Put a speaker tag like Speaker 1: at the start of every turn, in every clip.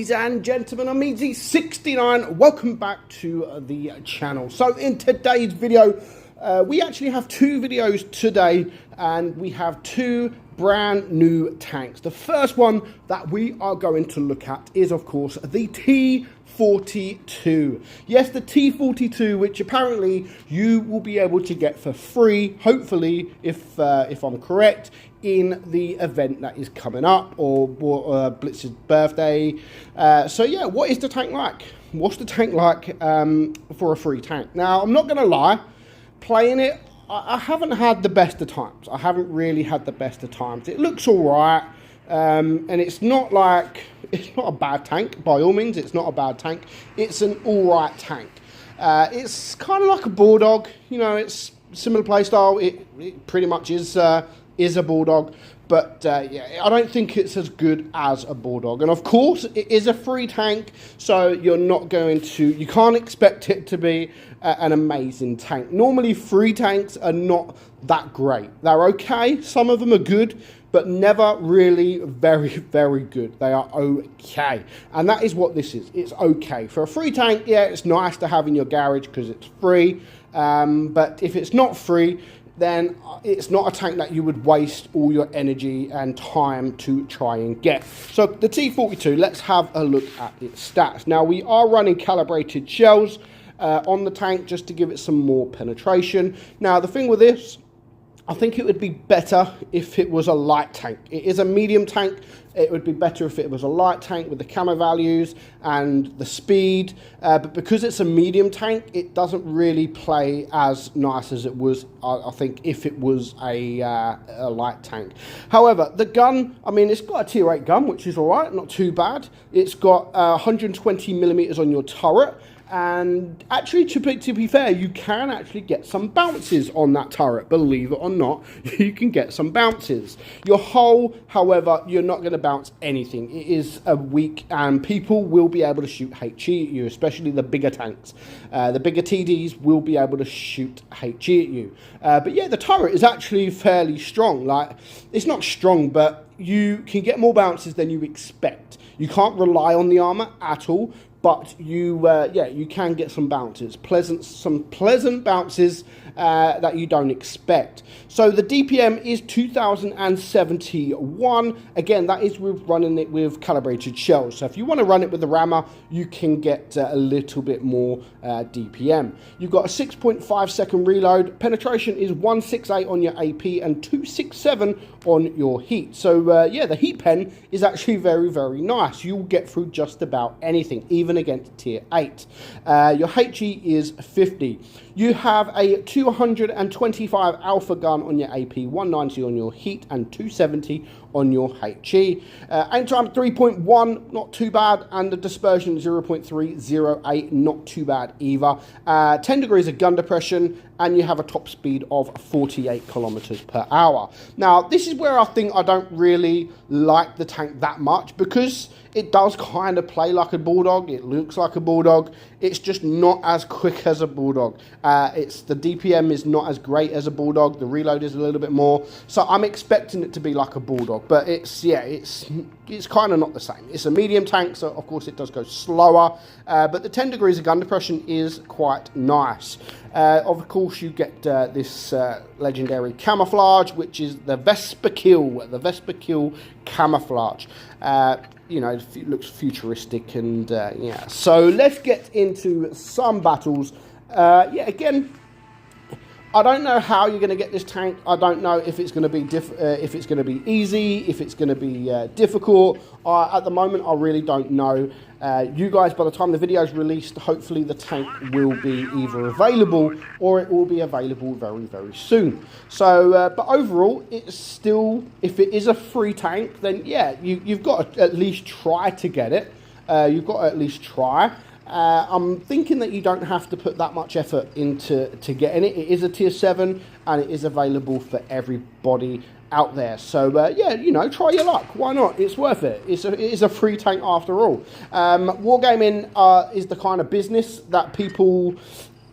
Speaker 1: Ladies and gentlemen, I'm meadsyreplays. Welcome back to the channel. So in today's video, we actually have two videos today, and we have two brand new tanks. The first one that we are going to look at is, of course, the T42. Yes, the T42, which apparently you will be able to get for free, hopefully, if I'm correct, in the event that is coming up, or Blitz's birthday. So yeah, what is the tank like? What's the tank like for a free tank? Now, I'm not going to lie, playing it, I haven't had the best of times. I haven't really had the best of times. It looks all right, and it's not a bad tank, by all means. It's not a bad tank. It's an all right tank. It's kind of like a Bulldog. You know, it's similar playstyle. It pretty much is a Bulldog, but yeah, I don't think it's as good as a Bulldog. And of course, it is a free tank, so you can't expect it to be an amazing tank. Normally, free tanks are not that great. They're okay. Some of them are good, but never really very, very good. They are okay. And that is what this is. It's okay. For a free tank, yeah, it's nice to have in your garage because it's free. But if it's not free, then it's not a tank that you would waste all your energy and time to try and get. So the T42, let's have a look at its stats. Now, we are running calibrated shells on the tank just to give it some more penetration. Now, the thing with this, I think it would be better if it was a light tank. It is a medium tank. It would be better if it was a light tank with the camo values and the speed. But because it's a medium tank, it doesn't really play as nice as it was, I think, if it was a light tank. However, the gun, I mean, it's got a tier 8 gun, which is all right, not too bad. It's got 120 millimeters on your turret. And actually, to be fair, you can actually get some bounces on that turret. Believe it or not, you can get some bounces. Your hull, however, you're not going to bounce anything. It is a weak, and people will be able to shoot HE at you, especially the bigger tanks. The bigger TDs will be able to shoot HE at you. But yeah, the turret is actually fairly strong. Like, it's not strong, but you can get more bounces than you expect. You can't rely on the armor at all. But you can get some bounces, some pleasant bounces that you don't expect. So the DPM is 2071. Again, that is with running it with calibrated shells. So if you want to run it with the rammer, you can get a little bit more DPM. You've got a 6.5 second reload. Penetration is 168 on your AP and 267 on your heat. So yeah, the heat pen is actually very, very nice. You'll get through just about anything, even against tier 8. Your HE is 50. You have a 225 alpha gun on your AP, 190 on your heat, and 270 on your HE. Aim time 3.1, not too bad, and the dispersion 0.308, not too bad either. 10 degrees of gun depression, and you have a top speed of 48 kilometers per hour. Now, this is where I think I don't really like the tank that much, because it does kind of play like a Bulldog. It looks like a Bulldog. It's just not as quick as a Bulldog. The DPM is not as great as a Bulldog. The reload is a little bit more. So I'm expecting it to be like a Bulldog, but it's kind of not the same. It's a medium tank, so of course it does go slower. But the 10 degrees of gun depression is quite nice. Of course, you get this legendary camouflage, which is the Vespa Kill camouflage. You know, it looks futuristic, and yeah. So let's get into some battles. Yeah, again, I don't know how you're going to get this tank. I don't know if it's going to be if it's going to be easy, if it's going to be difficult. At the moment, I really don't know. You guys, by the time the video is released, hopefully the tank will be either available or it will be available very, very soon. So, but overall, it's still, if it is a free tank, then yeah, you've got to at least try to get it. You've got to at least try. I'm thinking that you don't have to put that much effort into getting it. It is a tier 7, and it is available for everybody out there. So yeah, you know, try your luck. Why not? It's worth it. It is a free tank after all. Wargaming is the kind of business that people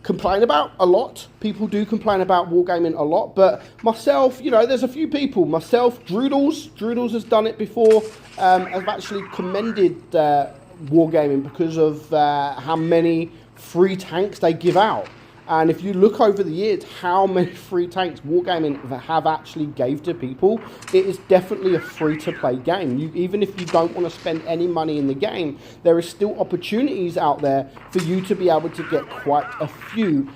Speaker 1: complain about a lot. People do complain about wargaming a lot, but myself, you know, there's a few people. Myself, Droodles has done it before. I've actually commended Wargaming because of how many free tanks they give out. And if you look over the years, how many free tanks Wargaming have actually gave to people, it is definitely a free-to-play game. Even if you don't want to spend any money in the game, there is still opportunities out there for you to be able to get quite a few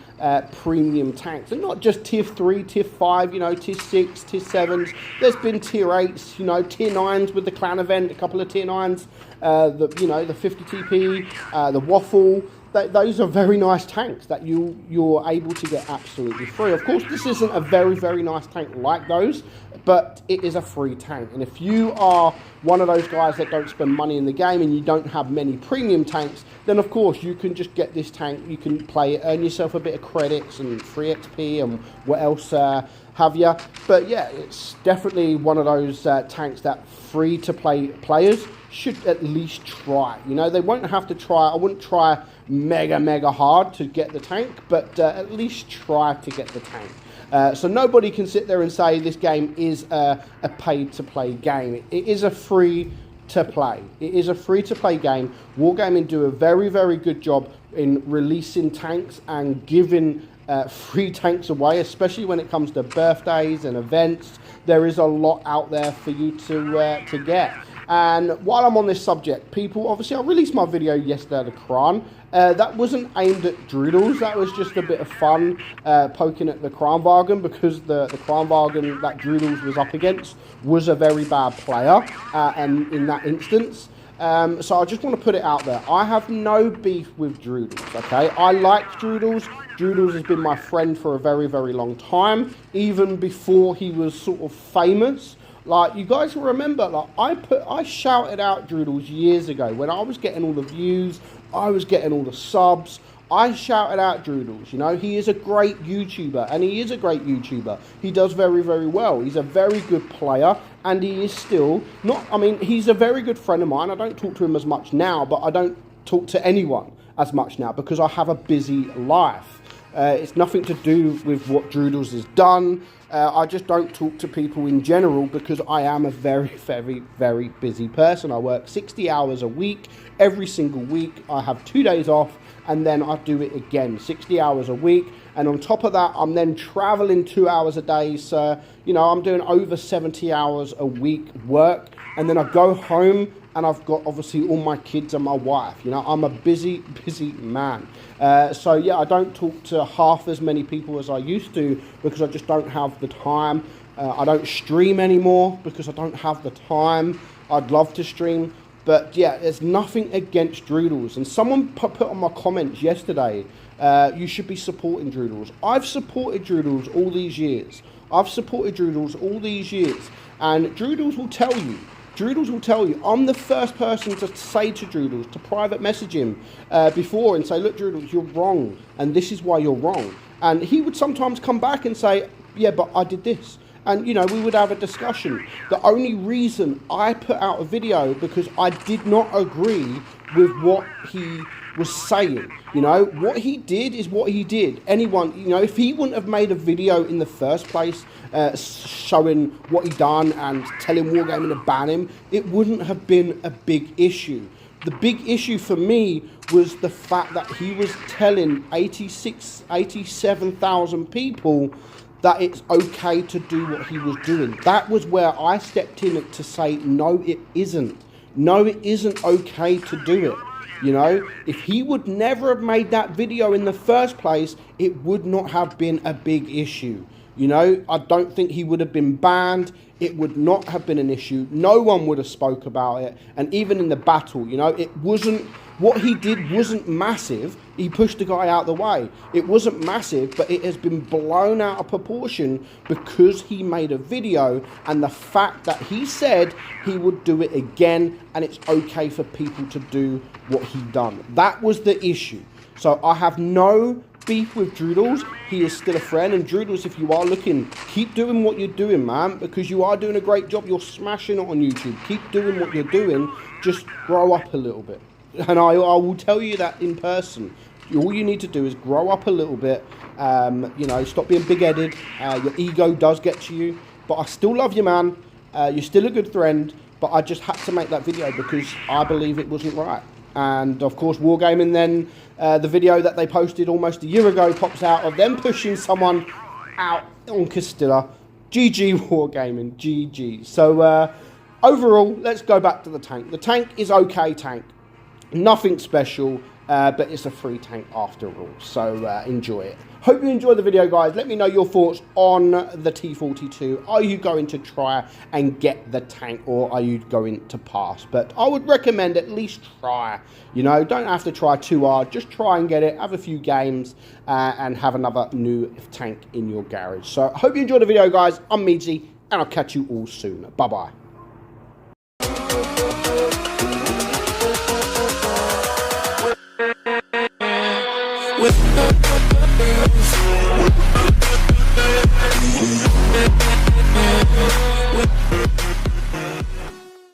Speaker 1: premium tanks. And not just tier 3, tier 5, you know, tier 6, tier 7s. There's been tier 8s, you know, tier 9s with the clan event, a couple of tier 9s, the 50 TP, the Waffle. Those are very nice tanks that you're able to get absolutely free. Of course, this isn't a very, very nice tank like those, but it is a free tank. And if you are one of those guys that don't spend money in the game and you don't have many premium tanks, then of course you can just get this tank, you can play it, earn yourself a bit of credits and free XP and what else have you. But yeah, it's definitely one of those tanks that free-to-play players should at least try. You know, they won't have to try. I wouldn't try mega hard to get the tank, but at least try to get the tank. So nobody can sit there and say this game is a paid-to-play game. It is a free-to-play. It is a free-to-play game. Wargaming do a very, very good job in releasing tanks and giving free tanks away, especially when it comes to birthdays and events. There is a lot out there for you to get. And while I'm on this subject, people, obviously I released my video yesterday at the Kran. That wasn't aimed at Droodles, that was just a bit of fun poking at the Kranwagen, because the Kranwagen that Droodles was up against was a very bad player, and in that instance. So I just want to put it out there. I have no beef with Droodles, okay? I like Droodles. Droodles has been my friend for a very, very long time, even before he was sort of famous. Like, you guys will remember, like, I shouted out Droodles years ago when I was getting all the views, I was getting all the subs. I shouted out Droodles, you know. He is a great YouTuber, and he is a great YouTuber. He does very, very well. He's a very good player, and he is still not, I mean, he's a very good friend of mine. I don't talk to him as much now, but I don't talk to anyone as much now because I have a busy life. It's nothing to do with what Droodles has done. I just don't talk to people in general because I am a very, very, very busy person. I work 60 hours a week, every single week. I have 2 days off, and then I do it again, 60 hours a week. And on top of that, I'm then traveling 2 hours a day. So, you know, I'm doing over 70 hours a week work. And then I go home and I've got obviously all my kids and my wife. You know, I'm a busy, busy man. So yeah, I don't talk to half as many people as I used to because I just don't have the time. I don't stream anymore because I don't have the time. I'd love to stream. But yeah, there's nothing against Droodles. And someone put on my comments yesterday, you should be supporting Droodles. I've supported Droodles all these years. I've supported Droodles all these years. And Droodles will tell you, I'm the first person to say to Droodles, to private message him before and say, look, Droodles, you're wrong, and this is why you're wrong. And he would sometimes come back and say, yeah, but I did this. And, you know, we would have a discussion. The only reason I put out a video because I did not agree with what he was saying. You know, what he did is what he did. Anyone, you know, if he wouldn't have made a video in the first place showing what he done and telling Wargaming to ban him, it wouldn't have been a big issue. The big issue for me was the fact that he was telling 87,000 people that it's okay to do what he was doing. That was where I stepped in to say, no, it isn't. No, it isn't okay to do it. You know, if he would never have made that video in the first place, it would not have been a big issue. You know, I don't think he would have been banned. It would not have been an issue. No one would have spoke about it. And even in the battle, you know, it wasn't, what he did wasn't massive. He pushed the guy out the way. It wasn't massive, but it has been blown out of proportion because he made a video and the fact that he said he would do it again and it's okay for people to do what he done. That was the issue. So I have no beef with Droodles. He is still a friend, and Droodles, if you are looking, keep doing what you're doing, man, because you are doing a great job. You're smashing it on YouTube. Keep doing what you're doing. Just grow up a little bit. And I will tell you that in person. All you need to do is grow up a little bit. You know, stop being big-headed. Your ego does get to you. But I still love you, man. You're still a good friend. But I just had to make that video because I believe it wasn't right. And of course, Wargaming then, the video that they posted almost a year ago pops out of them pushing someone out on Castilla. GG Wargaming, GG. So overall, let's go back to the tank. The tank is okay tank. Nothing special, but it's a free tank after all. So enjoy it. Hope you enjoyed the video, guys. Let me know your thoughts on the T42. Are you going to try and get the tank, or are you going to pass? But I would recommend at least try. You know, don't have to try too hard. Just try and get it. Have a few games and have another new tank in your garage. So I hope you enjoyed the video, guys. I'm Meadsy, and I'll catch you all soon. Bye-bye. With